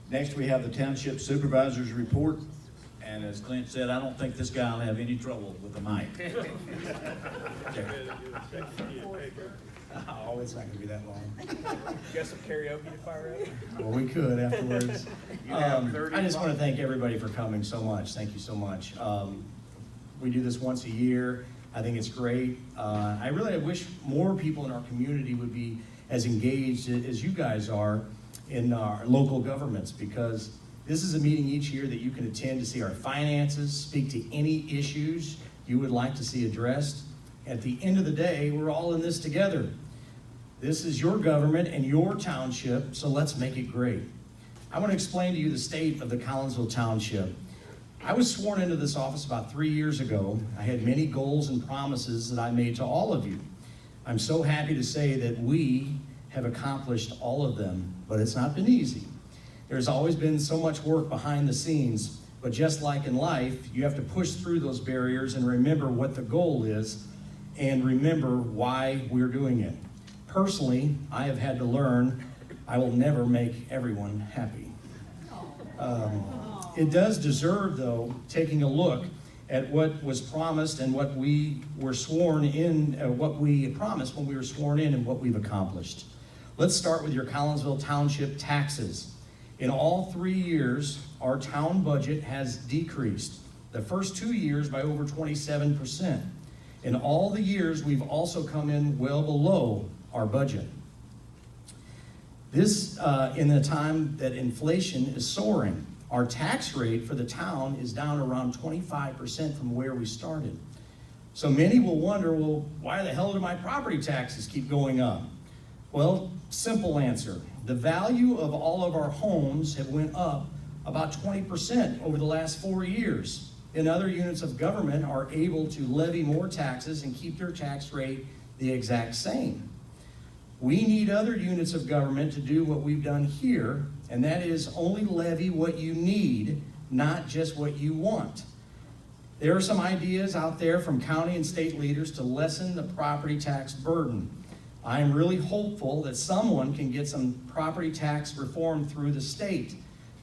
Next, we have the Township Supervisor's report. And as Clint said, I don't think this guy will have any trouble with the mic. Oh, it's not gonna be that long. You got some karaoke to fire up? Well, we could afterwards. You have 30 I just want to thank everybody for coming so much. Thank you so much. We do this once a year. I think it's great. I really wish more people in our community would be as engaged as you guys are in our local governments, because this is a meeting each year that you can attend to see our finances, speak to any issues you would like to see addressed. At the end of the day, we're all in this together. This is your government and your township, so let's make it great. I want to explain to you the state of the Collinsville Township. I was sworn into this office about 3 years ago. I had many goals and promises that I made to all of you. I'm so happy to say that we have accomplished all of them, but it's not been easy. There's always been so much work behind the scenes, but just like in life, you have to push through those barriers and remember what the goal is and remember why we're doing it. Personally, I have had to learn I will never make everyone happy. It does deserve, though, taking a look at what was promised and what we were sworn in, what we promised when we were sworn in and what we've accomplished. Let's start with your Collinsville Township taxes. In all 3 years, our town budget has decreased. The first 2 years by over 27%. In all the years, we've also come in well below our budget. This in the time that inflation is soaring. Our tax rate for the town is down around 25% from where we started. So many will wonder, well, why the hell do my property taxes keep going up? Well, simple answer. The value of all of our homes have went up about 20% over the last 4 years. And other units of government are able to levy more taxes and keep their tax rate the exact same. We need other units of government to do what we've done here, and that is only levy what you need, not just what you want. There are some ideas out there from county and state leaders to lessen the property tax burden. I am really hopeful that someone can get some property tax reform through the state,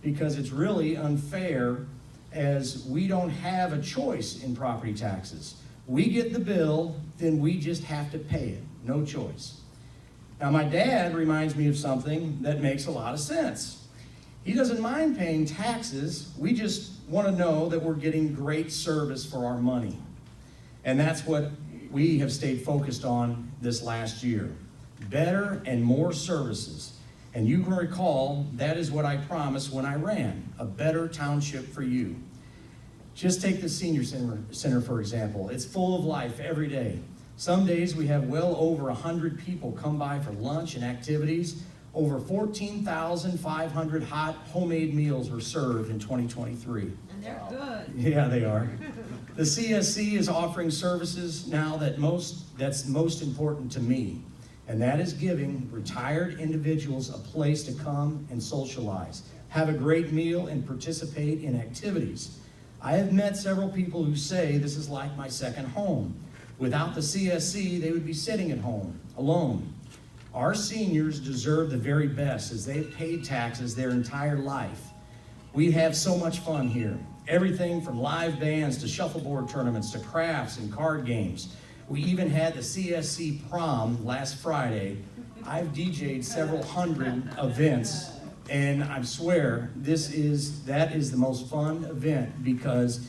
because it's really unfair as we don't have a choice in property taxes. We get the bill, then we just have to pay it, no choice. Now, my dad reminds me of something that makes a lot of sense. He doesn't mind paying taxes. We just want to know that we're getting great service for our money. And that's what we have stayed focused on this last year. Better and more services. And you can recall, that is what I promised when I ran, a better township for you. Just take the senior center, for example. It's full of life every day. Some days we have well over 100 people come by for lunch and activities. Over 14,500 hot homemade meals were served in 2023. And they're good. Yeah, they are. The CSC is offering services now that's most important to me, and that is giving retired individuals a place to come and socialize, have a great meal, and participate in activities. I have met several people who say this is like my second home. Without the CSC, they would be sitting at home, alone. Our seniors deserve the very best, as they've paid taxes their entire life. We have so much fun here. Everything from live bands to shuffleboard tournaments to crafts and card games. We even had the CSC prom last Friday. I've DJ'd several hundred events, and I swear that is the most fun event, because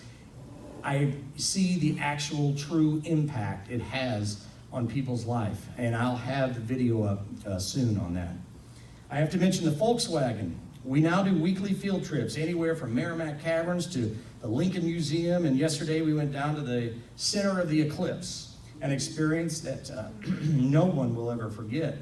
I see the actual true impact it has on people's life, and I'll have the video up soon on that. I have to mention the Volkswagen. We now do weekly field trips anywhere from Merrimack Caverns to the Lincoln Museum, and yesterday we went down to the center of the eclipse, an experience that no one will ever forget.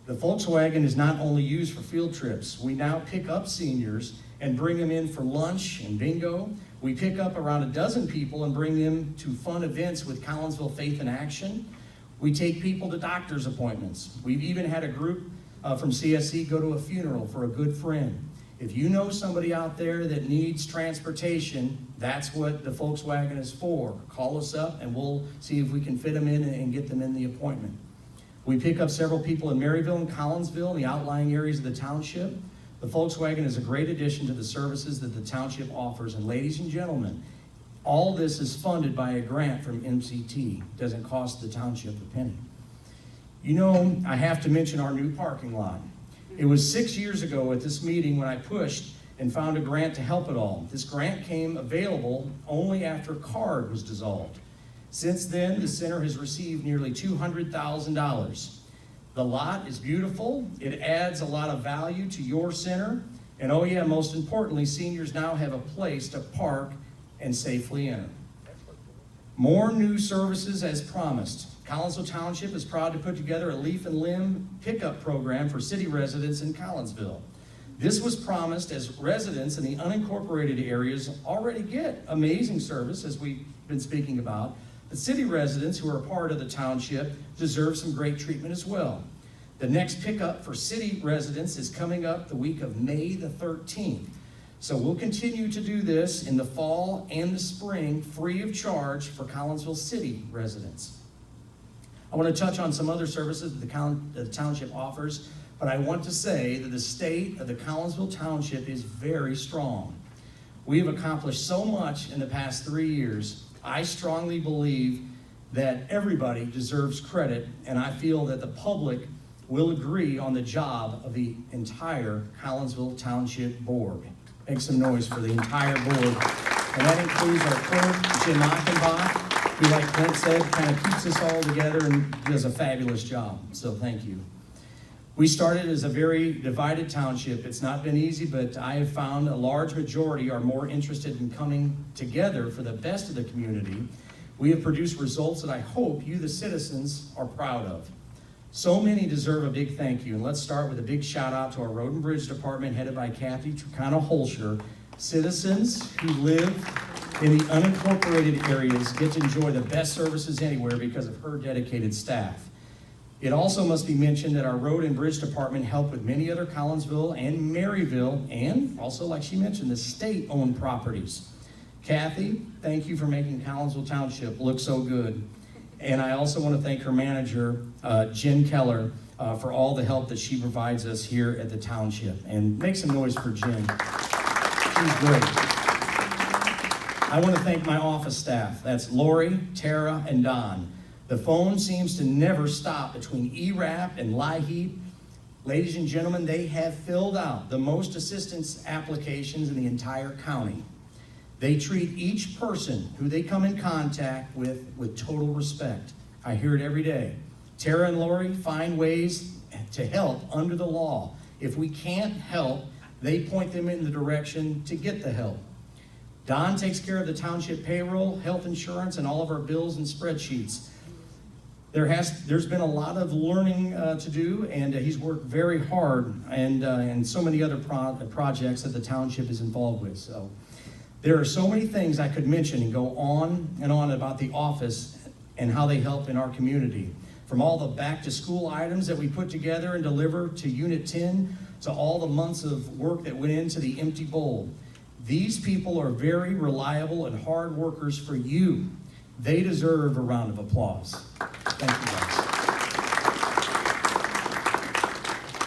The Volkswagen is not only used for field trips. We now pick up seniors and bring them in for lunch and bingo. We pick up around a dozen people and bring them to fun events with Collinsville Faith in Action. We take people to doctor's appointments. We've even had a group from CSC go to a funeral for a good friend. If you know somebody out there that needs transportation, that's what the Volkswagen is for. Call us up and we'll see if we can fit them in and get them in the appointment. We pick up several people in Maryville and Collinsville, the outlying areas of the township. The Volkswagen is a great addition to the services that the township offers. And ladies and gentlemen, all this is funded by a grant from MCT. Doesn't cost the township a penny. You know, I have to mention our new parking lot. It was 6 years ago at this meeting when I pushed and found a grant to help it all. This grant came available only after CARD was dissolved. Since then, the center has received nearly $200,000. The lot is beautiful. It adds a lot of value to your center. And oh yeah, most importantly, seniors now have a place to park and safely enter. More new services as promised. Collinsville Township is proud to put together a leaf and limb pickup program for city residents in Collinsville. This was promised as residents in the unincorporated areas already get amazing service, as we've been speaking about. The city residents who are a part of the township deserve some great treatment as well. The next pickup for city residents is coming up the week of May the 13th. So we'll continue to do this in the fall and the spring free of charge for Collinsville city residents. I want to touch on some other services that the township offers, but I want to say that the state of the Collinsville Township is very strong. We have accomplished so much in the past 3 years. I strongly believe that everybody deserves credit, and I feel that the public will agree on the job of the entire Collinsville Township Board. Make some noise for the entire board. And that includes our clerk, Jim Achenbach, who, like Clint said, kind of keeps us all together and does a fabulous job. So thank you. We started as a very divided township. It's not been easy, but I have found a large majority are more interested in coming together for the best of the community. We have produced results that I hope you, the citizens, are proud of. So many deserve a big thank you, and let's start with a big shout out to our Road and Bridge Department headed by Kathy Turkana-Holscher. Citizens who live in the unincorporated areas get to enjoy the best services anywhere because of her dedicated staff. It also must be mentioned that our Road and Bridge Department helped with many other Collinsville and Maryville, and also, like she mentioned, the state-owned properties. Kathy, thank you for making Collinsville Township look so good. And I also want to thank her manager, Jen Keller, for all the help that she provides us here at the township. And make some noise for Jen. She's great. I want to thank my office staff. That's Lori, Tara, and Don. The phone seems to never stop between ERAP and LIHEAP. Ladies and gentlemen, they have filled out the most assistance applications in the entire county. They treat each person who they come in contact with total respect. I hear it every day. Tara and Lori find ways to help under the law. If we can't help, they point them in the direction to get the help. Don takes care of the township payroll, health insurance, and all of our bills and spreadsheets. There's been a lot of learning to do, and he's worked very hard, and so many other projects that the township is involved with. So there are so many things I could mention and go on and on about the office and how they help in our community. From all the back-to-school items that we put together and deliver to Unit 10, to all the months of work that went into the empty bowl. These people are very reliable and hard workers for you. They deserve a round of applause. Thank you, guys.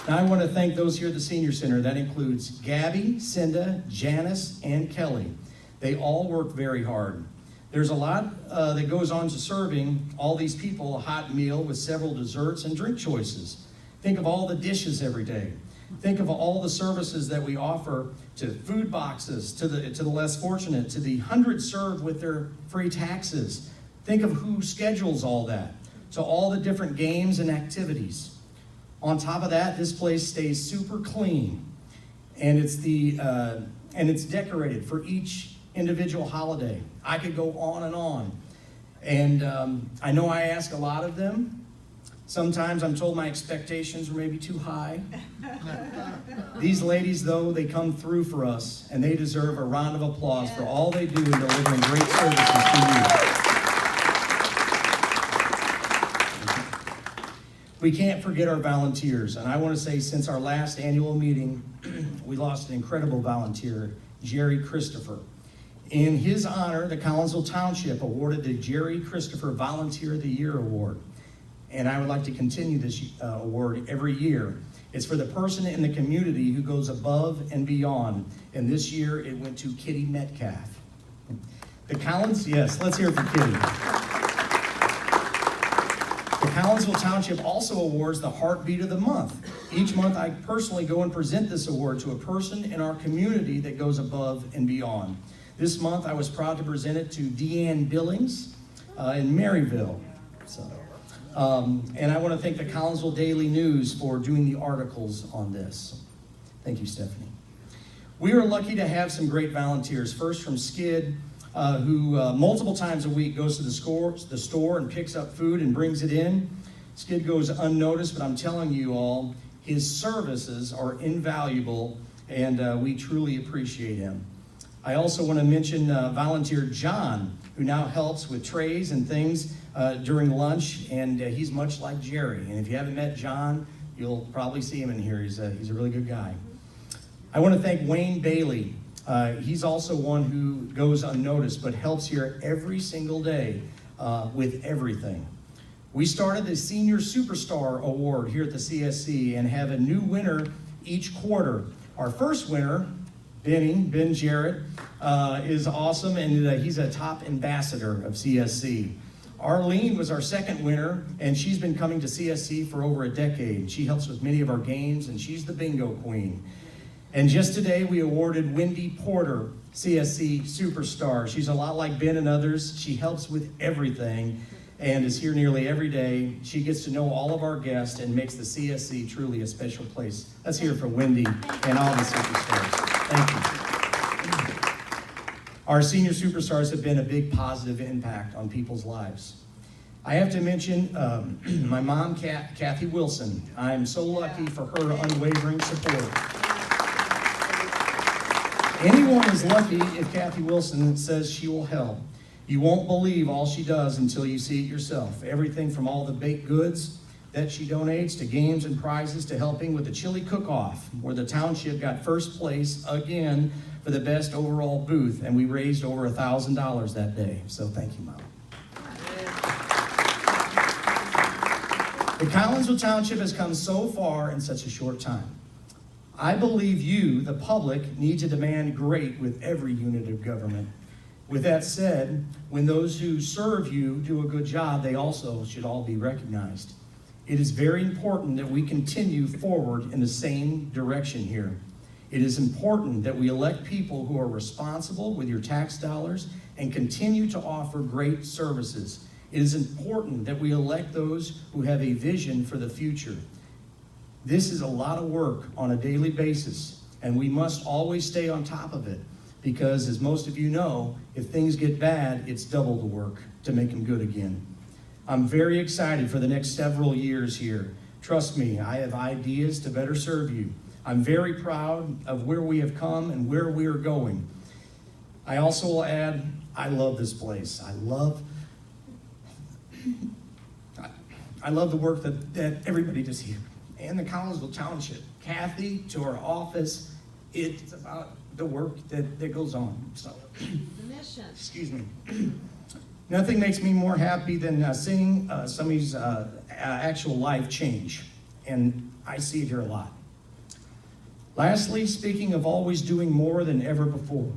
Now I want to thank those here at the Senior Center. That includes Gabby, Cinda, Janice, and Kelly. They all work very hard. There's a lot that goes on to serving all these people a hot meal with several desserts and drink choices. Think of all the dishes every day. Think of all the services that we offer to food boxes, to the less fortunate, to the hundreds served with their free taxes. Think of who schedules all that, to all the different games and activities. On top of that, this place stays super clean, and it's decorated for each individual holiday. I could go on and on. And I know I ask a lot of them. Sometimes I'm told my expectations are maybe too high. These ladies, though, they come through for us, and they deserve a round of applause for all they do in delivering great services to you. We can't forget our volunteers, and I want to say since our last annual meeting, we lost an incredible volunteer, Jerry Christopher. In his honor, the Collinsville Township awarded the Jerry Christopher Volunteer of the Year Award. And I would like to continue this award every year. It's for the person in the community who goes above and beyond. And this year it went to Kitty Metcalf. Yes, let's hear it for Kitty. The Collinsville Township also awards the Heartbeat of the Month. Each month I personally go and present this award to a person in our community that goes above and beyond. This month I was proud to present it to Deanne Billings in Maryville. And I want to thank the Collinsville Daily News for doing the articles on this. Thank you, Stephanie. We are lucky to have some great volunteers. First from Skid, who multiple times a week goes to the store and picks up food and brings it in. Skid goes unnoticed, but I'm telling you all, his services are invaluable, and we truly appreciate him. I also want to mention volunteer John, who now helps with trays and things during lunch, and he's much like Jerry. And if you haven't met John, you'll probably see him in here. He's a really good guy. I want to thank Wayne Bailey. He's also one who goes unnoticed, but helps here every single day with everything. We started the Senior Superstar Award here at the CSC and have a new winner each quarter. Our first winner, Ben Jarrett, is awesome, and he's a top ambassador of CSC. Arlene was our second winner, and she's been coming to CSC for over a decade. She helps with many of our games, and she's the bingo queen. And just today, we awarded Wendy Porter, CSC Superstar. She's a lot like Ben and others. She helps with everything and is here nearly every day. She gets to know all of our guests and makes the CSC truly a special place. Let's hear it for Wendy and all the Superstars. Thank you. Our senior superstars have been a big positive impact on people's lives. I have to mention my mom, Kathy Wilson. I'm so lucky for her unwavering support. Anyone is lucky if Kathy Wilson says she will help. You won't believe all she does until you see it yourself. Everything from all the baked goods that she donates to games and prizes to helping with the chili cook-off, where the township got first place again for the best overall booth, and we raised over $1,000 that day. So thank you, Mom. The Collinsville Township has come so far in such a short time. I believe you, the public, need to demand great with every unit of government. With that said, when those who serve you do a good job, they also should all be recognized. It is very important that we continue forward in the same direction here. It is important that we elect people who are responsible with your tax dollars and continue to offer great services. It is important that we elect those who have a vision for the future. This is a lot of work on a daily basis, and we must always stay on top of it. Because, as most of you know, if things get bad, it's double the work to make them good again. I'm very excited for the next several years here. Trust me, I have ideas to better serve you. I'm very proud of where we have come and where we are going. I also will add, I love this place. I love the work that everybody does here. And the Collinsville Township. Kathy, to our office, it's about the work that goes on. So, The mission. excuse me. Nothing makes me more happy than seeing somebody's actual life change, and I see it here a lot. Lastly, speaking of always doing more than ever before,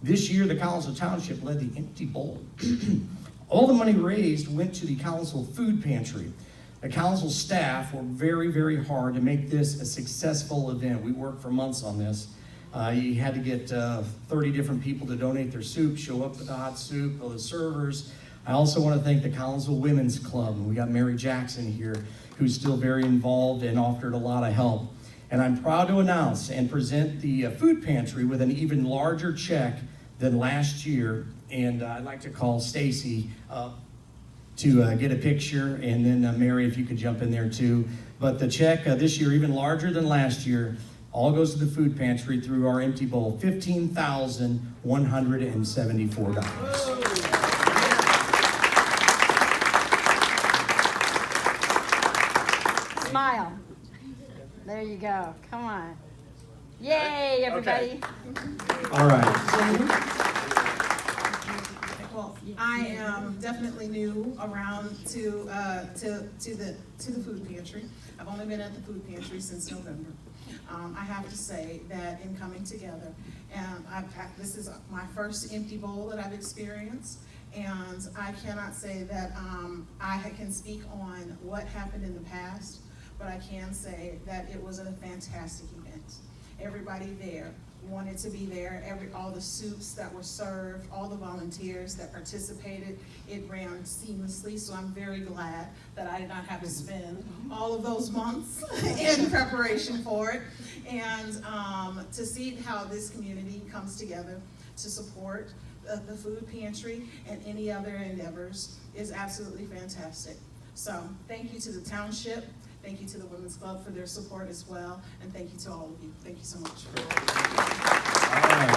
this year the Collinsville Township led the Empty Bowl. All the money raised went to the Collinsville Food Pantry. The Collinsville staff worked very, very hard to make this a successful event. We worked for months on this. You had to get 30 different people to donate their soup, show up with the hot soup, the servers. I also want to thank the Collinsville Women's Club. We got Mary Jackson here, who's still very involved and offered a lot of help. And I'm proud to announce and present the food pantry with an even larger check than last year. And I'd like to call Stacy to get a picture, and then Mary, if you could jump in there too. But the check this year, even larger than last year, all goes to the food pantry through our Empty Bowl, $15,174. Smile. There you go. Come on. Yay, everybody. All right. Well, I am definitely new around to the food pantry. I've only been at the food pantry since November. I have to say that in coming together, and this is my first empty bowl that I've experienced, and I cannot say that I can speak on what happened in the past, but I can say that it was a fantastic event. Everybody there wanted to be there. All the soups that were served, all the volunteers that participated, it ran seamlessly. So I'm very glad that I did not have to spend all of those months in preparation for it. And to see how this community comes together to support the food pantry and any other endeavors is absolutely fantastic. So thank you to the township. Thank you to the Women's Club for their support as well. And thank you to all of you. Thank you so much. All right.